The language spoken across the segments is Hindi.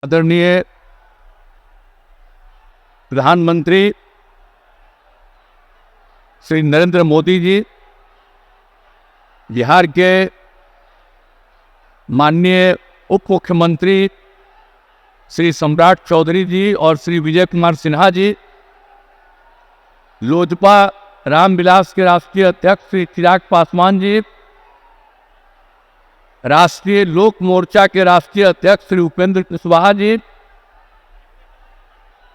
आदरणीय प्रधानमंत्री श्री नरेंद्र मोदी जी, बिहार के माननीय उप मुख्यमंत्री श्री सम्राट चौधरी जी और श्री विजय कुमार सिन्हा जी, लोजपा रामविलास के राष्ट्रीय अध्यक्ष श्री चिराग पासवान जी, राष्ट्रीय लोक मोर्चा के राष्ट्रीय अध्यक्ष श्री उपेंद्र कुशवाहा जी,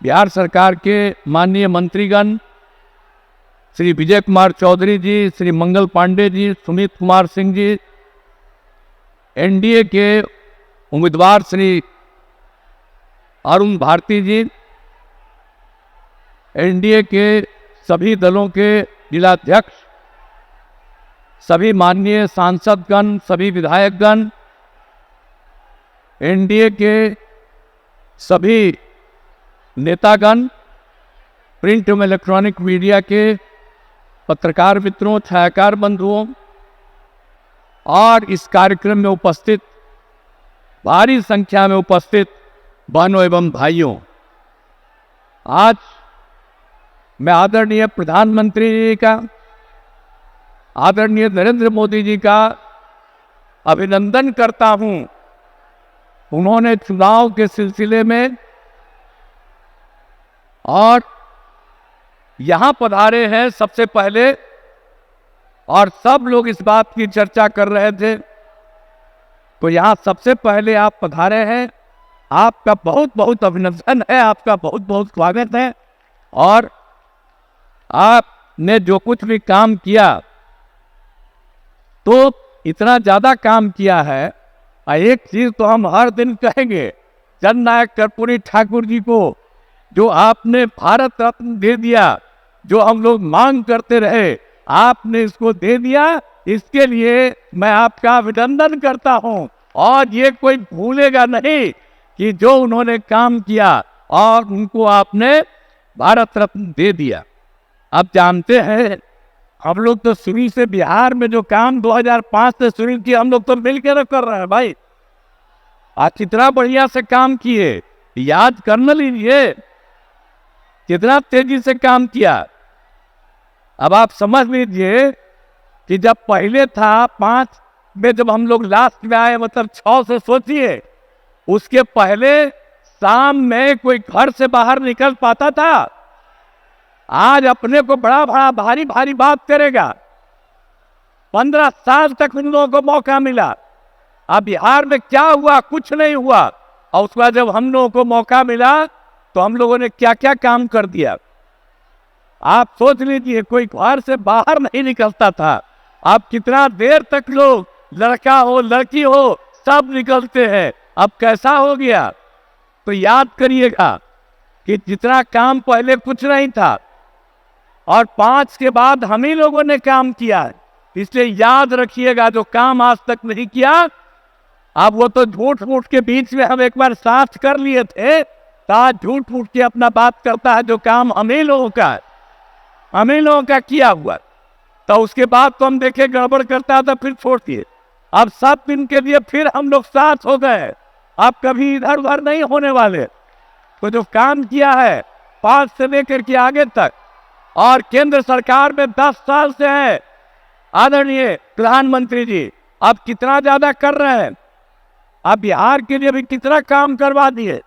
बिहार सरकार के माननीय मंत्रीगण श्री विजय कुमार चौधरी जी, श्री मंगल पांडे जी, सुमित कुमार सिंह जी, एनडीए के उम्मीदवार श्री अरुण भारती जी, एनडीए के सभी दलों के जिलाध्यक्ष, सभी माननीय सांसदगण, सभी विधायकगण, एनडीए के सभी नेतागण, प्रिंट एवं इलेक्ट्रॉनिक मीडिया के पत्रकार मित्रों, छायाकार बंधुओं और इस कार्यक्रम में उपस्थित भारी संख्या में उपस्थित बहनों एवं भाइयों, आज मैं आदरणीय प्रधानमंत्री जी का, आदरणीय नरेंद्र मोदी जी का अभिनंदन करता हूं। उन्होंने चुनाव के सिलसिले में और यहां पधारे हैं सबसे पहले, और सब लोग इस बात की चर्चा कर रहे थे, तो यहां सबसे पहले आप पधारे हैं। आपका बहुत बहुत अभिनंदन है, आपका बहुत बहुत स्वागत है। और आपने जो कुछ भी काम किया, तो इतना ज़्यादा काम किया है। एक चीज़ तो हम हर दिन कहेंगे, जननायक कर्पूरी ठाकुर जी को जो आपने भारत रत्न दे दिया, जो हम लोग मांग करते रहे, आपने इसको दे दिया। इसके लिए मैं आपका अभिनंदन करता हूं। और ये कोई भूलेगा नहीं कि जो उन्होंने काम किया और उनको आपने भारत रत्न दे दिया। आप जानते हैं, हम लोग तो शुरू से बिहार में जो काम 2005 से शुरू किया, हम लोग तो मिलकर कर रहे हैं भाई। आज कितना बढ़िया से काम किए, याद करना लीजिए कितना तेजी से काम किया। अब आप समझ लीजिए कि जब पहले था 5 में, जब हम लोग लास्ट में आए, मतलब 6 से सोचिए, उसके पहले शाम में कोई घर से बाहर निकल पाता था। आज अपने को बड़ा बड़ा भारी भारी बात करेगा। 15 साल तक इन लोगों को मौका मिला। अब बिहार में क्या हुआ? कुछ नहीं हुआ। और उसके बाद जब हम लोगों को मौका मिला, तो हम लोगों ने क्या क्या काम कर दिया। आप सोच लीजिए, कोई घर से बाहर नहीं निकलता था। अब कितना देर तक लोग, लड़का हो लड़की हो, सब निकलते हैं। अब कैसा हो गया? तो याद करिएगा कि जितना काम पहले कुछ नहीं था, और 5 के बाद हम ही लोगों ने काम किया है। इसलिए याद रखिएगा, जो काम आज तक नहीं किया, अब वो तो झूठ मूठ के बीच में हम एक बार साथ कर लिए थे, तो आज झूठ मूठ के अपना बात करता है। जो काम हम ही लोगों का है, हम ही लोगों का किया हुआ, तो उसके बाद तो हम देखे गड़बड़ करता था, फिर छोड़ दिए। अब सब दिन के लिए फिर हम लोग साथ हो गए। अब कभी इधर उधर नहीं होने वाले। तो जो काम किया है 5 से लेकर के आगे तक, और केंद्र सरकार में 10 साल से है आदरणीय प्रधानमंत्री जी, अब कितना ज्यादा कर रहे हैं। आप बिहार के लिए भी कितना काम करवा दिए।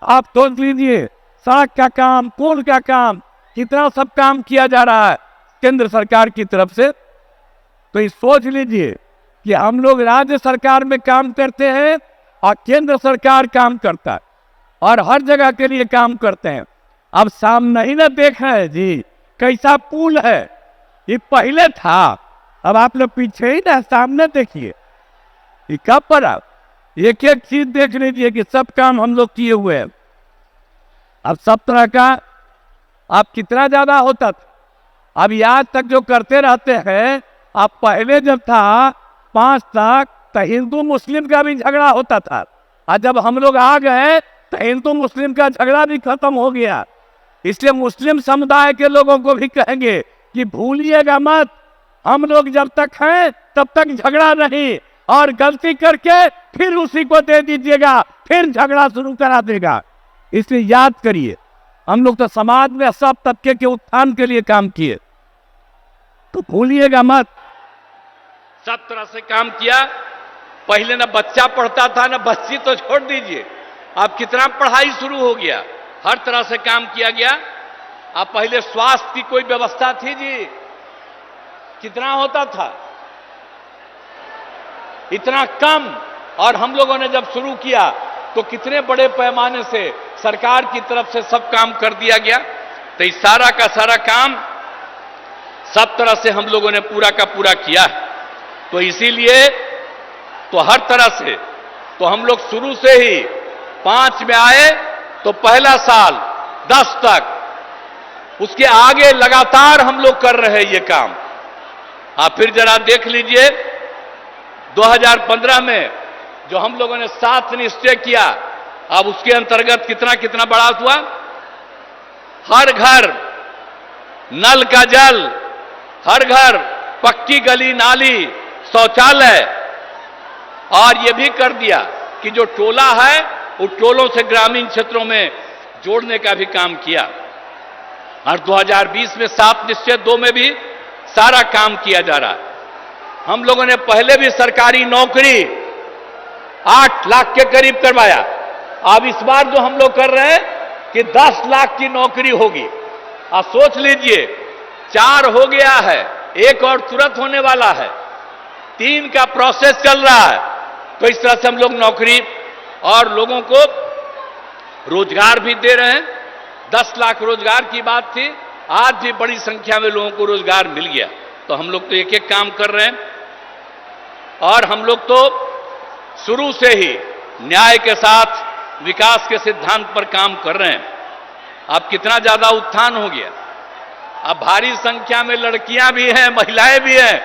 आप सोच लीजिए, सड़क का काम, पुल का काम, कितना सब काम किया जा रहा है केंद्र सरकार की तरफ से। तो ये सोच लीजिए कि हम लोग राज्य सरकार में काम करते हैं और केंद्र सरकार काम करता है, और हर जगह के लिए काम करते हैं। अब सामने ही ना देख रहे हैं जी, कैसा पुल है। ये पहले था, अब आप लोग पीछे ही ना, सामने देखिए ये कब पर। आप एक एक चीज देख लीजिए कि सब काम हम लोग किए हुए हैं। अब सब तरह का आप कितना ज्यादा होता था। अब आज तक जो करते रहते हैं, अब पहले जब था 5 तक, तो हिंदू मुस्लिम का भी झगड़ा होता था। और जब हम लोग आ गए, तो हिंदू मुस्लिम का झगड़ा भी खत्म हो गया। इसलिए मुस्लिम समुदाय के लोगों को भी कहेंगे कि भूलिएगा मत, हम लोग जब तक हैं तब तक झगड़ा नहीं, और गलती करके फिर उसी को दे दीजिएगा, फिर झगड़ा शुरू करा देगा। इसलिए याद करिए, हम लोग तो समाज में सब तबके के उत्थान के लिए काम किए, तो भूलिएगा मत। सब तरह से काम किया। पहले ना बच्चा पढ़ता था ना बच्ची, तो छोड़ दीजिए, अब कितना पढ़ाई शुरू हो गया, हर तरह से काम किया गया। अब पहले स्वास्थ्य की कोई व्यवस्था थी जी? कितना होता था? इतना कम। और हम लोगों ने जब शुरू किया तो कितने बड़े पैमाने से सरकार की तरफ से सब काम कर दिया गया। तो इस सारा का सारा काम सब तरह से हम लोगों ने पूरा का पूरा किया है। तो इसीलिए तो हर तरह से तो हम लोग शुरू से ही 5 में आए तो पहला साल 10 तक, उसके आगे लगातार हम लोग कर रहे हैं ये काम। आप फिर जरा देख लीजिए 2015 में जो हम लोगों ने 7 निश्चय किया, अब उसके अंतर्गत कितना कितना बड़ा हुआ। हर घर नल का जल, हर घर पक्की गली नाली शौचालय, और यह भी कर दिया कि जो टोला है उन टोलों से ग्रामीण क्षेत्रों में जोड़ने का भी काम किया। और 2020 में 7 निश्चय 2 में भी सारा काम किया जा रहा है। हम लोगों ने पहले भी सरकारी नौकरी 8 लाख के करीब करवाया। अब इस बार जो हम लोग कर रहे हैं कि 10 लाख की नौकरी होगी। आप सोच लीजिए, 4 हो गया है, 1 और तुरंत होने वाला है, 3 का प्रोसेस चल रहा है। तो इस तरह से हम लोग नौकरी और लोगों को रोजगार भी दे रहे हैं। 10 लाख रोजगार की बात थी, आज भी बड़ी संख्या में लोगों को रोजगार मिल गया। तो हम लोग तो एक एक काम कर रहे हैं। और हम लोग तो शुरू से ही न्याय के साथ विकास के सिद्धांत पर काम कर रहे हैं। अब कितना ज्यादा उत्थान हो गया, अब भारी संख्या में लड़कियां भी हैं, महिलाएं भी हैं।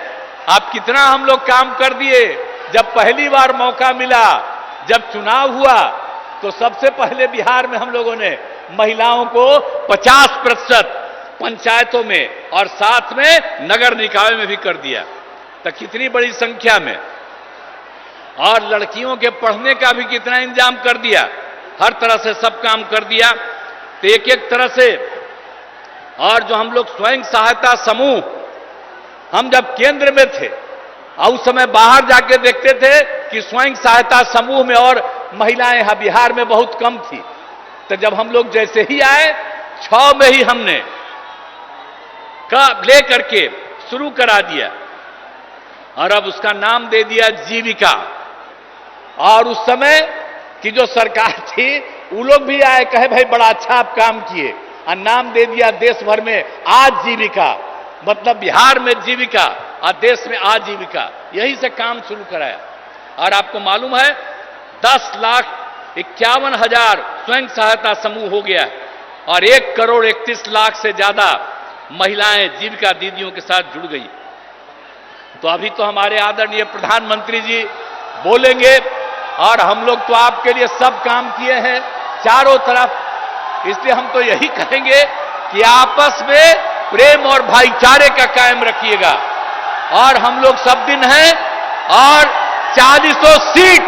अब कितना हम लोग काम कर दिए। जब पहली बार मौका मिला, जब चुनाव हुआ, तो सबसे पहले बिहार में हम लोगों ने महिलाओं को 50% पंचायतों में और साथ में नगर निकाय में भी कर दिया। तो कितनी बड़ी संख्या में। और लड़कियों के पढ़ने का भी कितना इंतजाम कर दिया, हर तरह से सब काम कर दिया। तो एक एक तरह से। और जो हम लोग स्वयं सहायता समूह, हम जब केंद्र में थे और उस समय बाहर जाके देखते थे कि स्वयं सहायता समूह में और महिलाएं यहां बिहार में बहुत कम थी। तो जब हम लोग जैसे ही आए, 6 में ही हमने ले करके शुरू करा दिया और अब उसका नाम दे दिया जीविका। और उस समय की जो सरकार थी, वो लोग भी आए, कहे भाई बड़ा अच्छा आप काम किए, और नाम दे दिया देश भर में आजीविका। मतलब बिहार में जीविका और देश में आजीविका, यही से काम शुरू कराया। और आपको मालूम है 10,51,000 स्वयं सहायता समूह हो गया और 1,31,00,000 से ज्यादा महिलाएं जीविका दीदियों के साथ जुड़ गई। तो अभी तो हमारे आदरणीय प्रधानमंत्री जी बोलेंगे, और हम लोग तो आपके लिए सब काम किए हैं चारों तरफ। इसलिए हम तो यही कहेंगे कि आपस में प्रेम और भाईचारे का कायम रखिएगा। और हम लोग सब दिन हैं, और 40 सीट,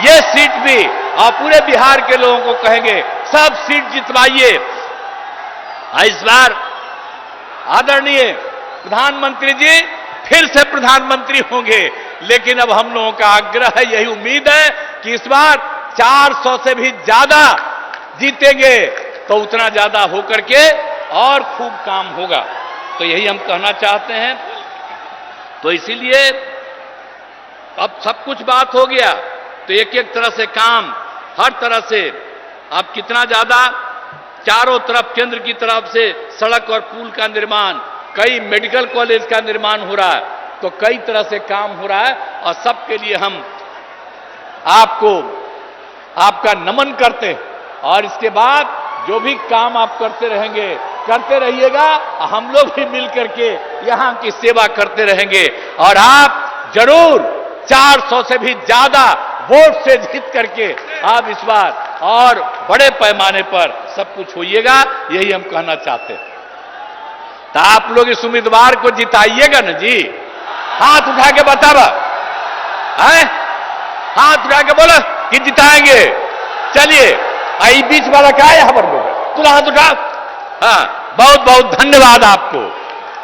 ये सीट भी और पूरे बिहार के लोगों को कहेंगे सब सीट जितवाइए। इस बार आदरणीय प्रधानमंत्री जी फिर से प्रधानमंत्री होंगे, लेकिन अब हम लोगों का आग्रह है, यही उम्मीद है कि इस बार 400 से भी ज्यादा जीतेंगे, तो उतना ज्यादा होकर के और खूब काम होगा। तो यही हम कहना चाहते हैं। तो इसीलिए अब सब कुछ बात हो गया, तो एक एक तरह से काम, हर तरह से अब कितना ज्यादा चारों तरफ केंद्र की तरफ से सड़क और पुल का निर्माण, कई मेडिकल कॉलेज का निर्माण हो रहा है। तो कई तरह से काम हो रहा है, और सबके लिए हम आपको आपका नमन करते हैं। और इसके बाद जो भी काम आप करते रहेंगे, करते रहिएगा, हम लोग भी मिल करके यहां की सेवा करते रहेंगे। और आप जरूर 400 से भी ज्यादा वोट से जीत करके आप इस बार और बड़े पैमाने पर सब कुछ होइएगा, यही हम कहना चाहते हैं। तो आप लोग इस उम्मीदवार को जिताइएगा ना जी? हाथ उठा के बतावा, हाथ उठा के बोलो। कि जिताएंगे। चलिए, आई बीच वाला क्या है यहाँ पर लोग, तुला हाथ उठा। हाँ, बहुत बहुत धन्यवाद आपको।